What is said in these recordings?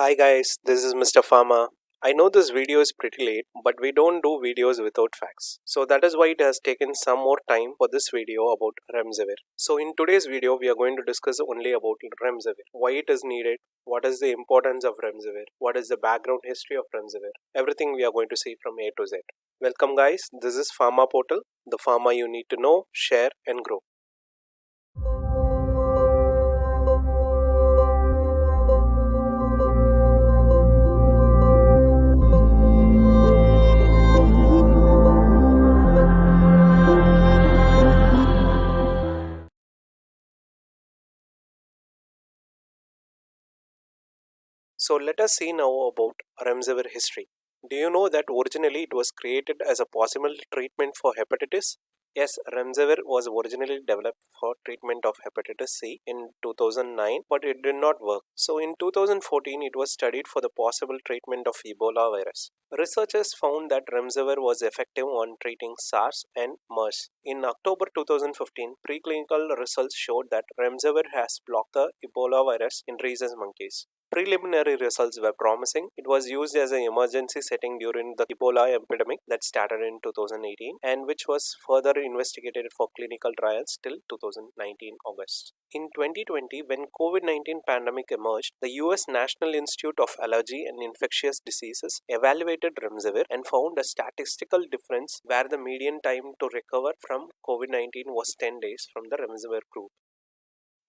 Hi guys, this is Mr. Pharma. I know this video is pretty late, but we don't do videos without facts. So that is why it has taken some more time for this video about Remdesivir. So in today's video, we are going to discuss only about Remdesivir, why it is needed, what is the importance of Remdesivir, what is the background history of Remdesivir, everything we are going to see from A to Z. Welcome guys, this is Pharma Portal, the Pharma you need to know, share and grow. So let us see now about Remdesivir history. Do you know that originally it was created as a possible treatment for hepatitis? Yes, Remdesivir was originally developed for treatment of hepatitis C in 2009, but it did not work. So in 2014, it was studied for the possible treatment of Ebola virus. Researchers found that Remdesivir was effective on treating SARS and MERS. In October 2015, preclinical results showed that Remdesivir has blocked the Ebola virus in rhesus monkeys. Preliminary results were promising. It was used as an emergency setting during the Ebola epidemic that started in 2018 and which was further investigated for clinical trials till 2019 August. In 2020, when COVID-19 pandemic emerged, the US National Institute of Allergy and Infectious Diseases evaluated Remdesivir and found a statistical difference where the median time to recover from COVID-19 was 10 days from the Remdesivir group.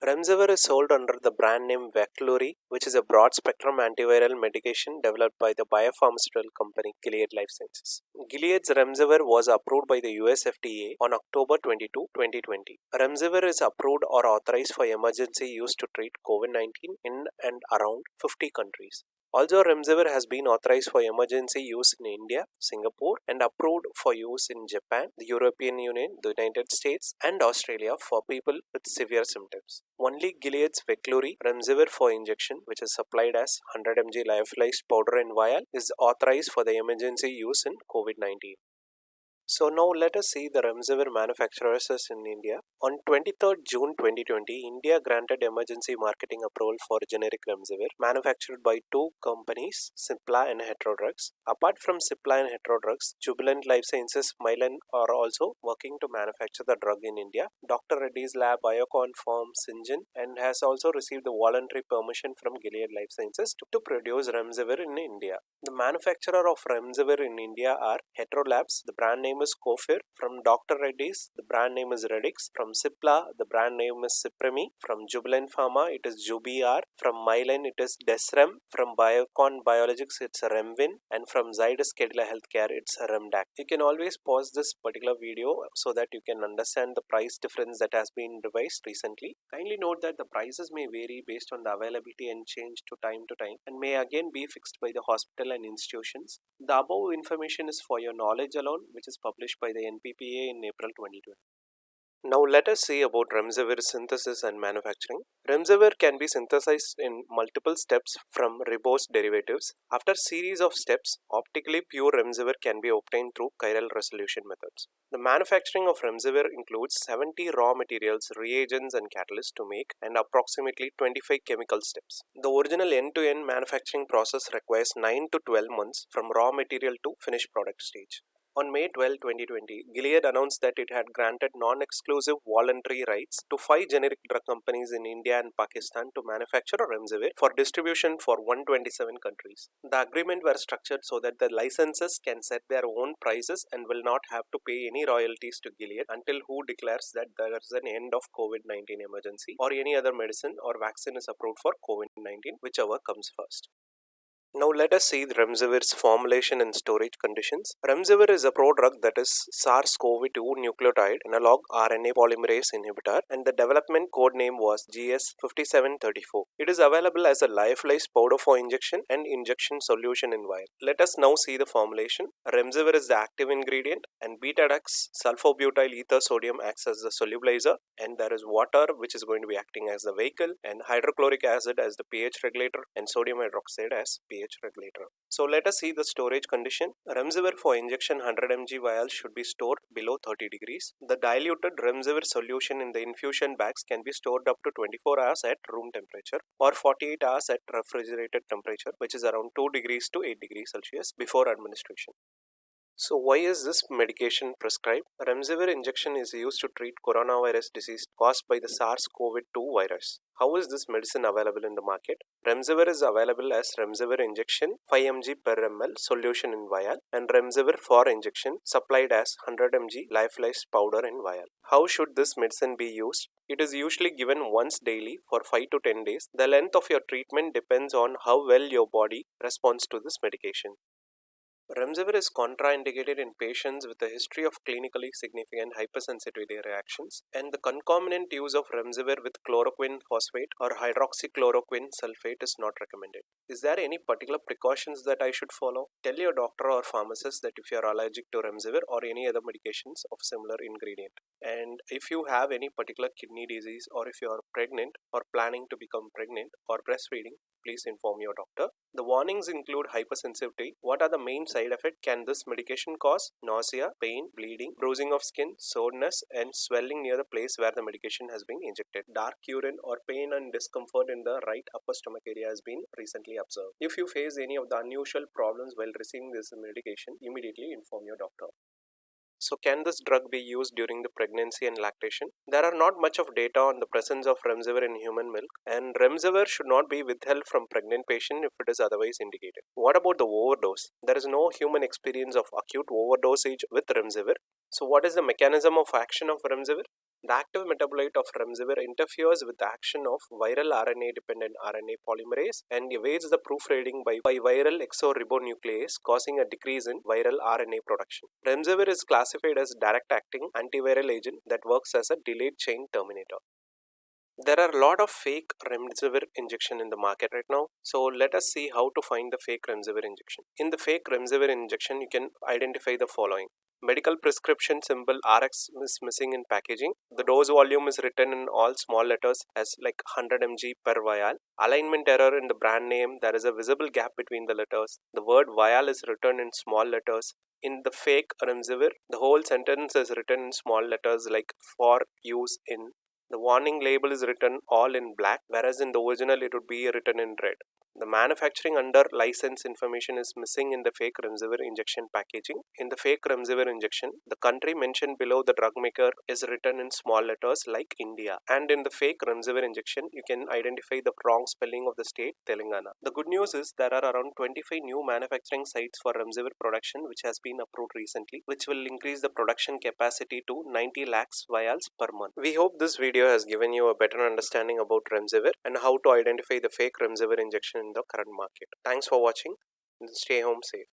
Remdesivir is sold under the brand name Veklury, which is a broad-spectrum antiviral medication developed by the biopharmaceutical company Gilead Life Sciences. Gilead's Remdesivir was approved by the US FDA on October 22, 2020. Remdesivir is approved or authorized for emergency use to treat COVID-19 in and around 50 countries. Also, Remdesivir has been authorized for emergency use in India, Singapore, and approved for use in Japan, the European Union, the United States, and Australia for people with severe symptoms. Only Gilead's Veklury Remdesivir for injection, which is supplied as 100 mg lyophilized powder and vial, is authorized for the emergency use in COVID-19. So now let us see the Remdesivir manufacturers in India. On 23rd June 2020, India granted emergency marketing approval for generic Remdesivir manufactured by two companies, Cipla and Heterodrugs. Apart from Cipla and Heterodrugs, Jubilant Life Sciences, Mylan are also working to manufacture the drug in India. Dr. Reddy's lab, Biocon Firm, Syngene, and has also received the voluntary permission from Gilead Life Sciences to produce Remdesivir in India. The manufacturer of Remdesivir in India are Hetero Labs, the brand name is Kofir. From Dr. Reddy's, the brand name is Redix. From Cipla, the brand name is Cipremi. From Jubilant Pharma, it is Jubiar. From Mylan, it is Desrem. From Biocon Biologics, it's Remvin. And from Zydus Cadila Healthcare, it's Remdac. You can always pause this particular video so that you can understand the price difference that has been revised recently. Kindly note that the prices may vary based on the availability and change to time and may again be fixed by the hospital and institutions. The above information is for your knowledge alone, which is published by the NPPA in April 2020. Now let us see about Remdesivir synthesis and manufacturing. Remdesivir can be synthesized in multiple steps from ribose derivatives. After series of steps, optically pure Remdesivir can be obtained through chiral resolution methods. The manufacturing of Remdesivir includes 70 raw materials, reagents and catalysts to make and approximately 25 chemical steps. The original end-to-end manufacturing process requires 9 to 12 months from raw material to finished product stage. On May 12, 2020, Gilead announced that it had granted non-exclusive voluntary rights to 5 generic drug companies in India and Pakistan to manufacture Remdesivir for distribution for 127 countries. The agreement were structured so that the licenses can set their own prices and will not have to pay any royalties to Gilead until WHO declares that there is an end of COVID-19 emergency or any other medicine or vaccine is approved for COVID-19, whichever comes first. Now let us see the Remdesivir's formulation and storage conditions. Remdesivir is a prodrug that is SARS-CoV-2 nucleotide analog RNA polymerase inhibitor and the development code name was GS5734. It is available as a lyophilized powder for injection and injection solution in vial. Let us now see the formulation. Remdesivir is the active ingredient and beta-dex sulfobutyl ether sodium acts as the solubilizer, and there is water which is going to be acting as the vehicle and hydrochloric acid as the pH regulator and sodium hydroxide as pH pH regulator. So let us see the storage condition. Remdesivir for injection 100 mg vials should be stored below 30 degrees. The diluted Remdesivir solution in the infusion bags can be stored up to 24 hours at room temperature or 48 hours at refrigerated temperature, which is around 2 degrees to 8 degrees Celsius before administration. So why is this medication prescribed? Remdesivir injection is used to treat coronavirus disease caused by the SARS-CoV-2 virus. How is this medicine available in the market? Remdesivir is available as Remdesivir injection 5 mg per ml solution in vial and Remdesivir for injection supplied as 100 mg lyophilized powder in vial. How should this medicine be used? It is usually given once daily for 5 to 10 days. The length of your treatment depends on how well your body responds to this medication. Remdesivir is contraindicated in patients with a history of clinically significant hypersensitivity reactions, and the concomitant use of Remdesivir with chloroquine phosphate or hydroxychloroquine sulfate is not recommended. Is there any particular precautions that I should follow? Tell your doctor or pharmacist that if you are allergic to Remdesivir or any other medications of similar ingredient. And if you have any particular kidney disease or if you are pregnant or planning to become pregnant or breastfeeding, please inform your doctor. The warnings include hypersensitivity. What are the main side effects can this medication cause? Nausea, pain, bleeding, bruising of skin, soreness, and swelling near the place where the medication has been injected. Dark urine or pain and discomfort in the right upper stomach area has been recently observed. If you face any of the unusual problems while receiving this medication, immediately inform your doctor. So can this drug be used during the pregnancy and lactation? There are not much of data on the presence of Remdesivir in human milk, and Remdesivir should not be withheld from pregnant patient if it is otherwise indicated. What about the overdose? There is no human experience of acute overdosage with Remdesivir. So what is the mechanism of action of Remdesivir? The active metabolite of Remdesivir interferes with the action of viral RNA-dependent RNA polymerase and evades the proofreading by viral exoribonuclease, causing a decrease in viral RNA production. Remdesivir is classified as direct-acting antiviral agent that works as a delayed chain terminator. There are a lot of fake Remdesivir injection in the market right now. So let us see how to find the fake Remdesivir injection. In the fake Remdesivir injection, you can identify the following. Medical prescription symbol RX is missing in packaging. The dose volume is written in all small letters as like 100 mg per vial. Alignment error in the brand name. There is a visible gap between the letters. The word vial is written in small letters. In the fake Remdesivir, the whole sentence is written in small letters like for use in. The warning label is written all in black, whereas in the original it would be written in red. The manufacturing under license information is missing in the fake Remdesivir injection packaging. In the fake Remdesivir injection, the country mentioned below the drug maker is written in small letters like India. And in the fake Remdesivir injection, you can identify the wrong spelling of the state Telangana. The good news is there are around 25 new manufacturing sites for Remdesivir production which has been approved recently, which will increase the production capacity to 90 lakhs vials per month. We hope this video has given you a better understanding about Remdesivir and how to identify the fake Remdesivir injection in the current market. Thanks for watching and stay home safe.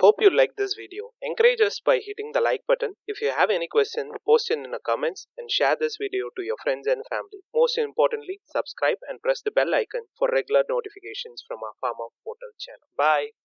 Hope you liked this video. Encourage us by hitting the like button. If you have any question, post it in the comments and share this video to your friends and family. Most importantly, subscribe and press the bell icon for regular notifications from our Pharma portal channel. Bye.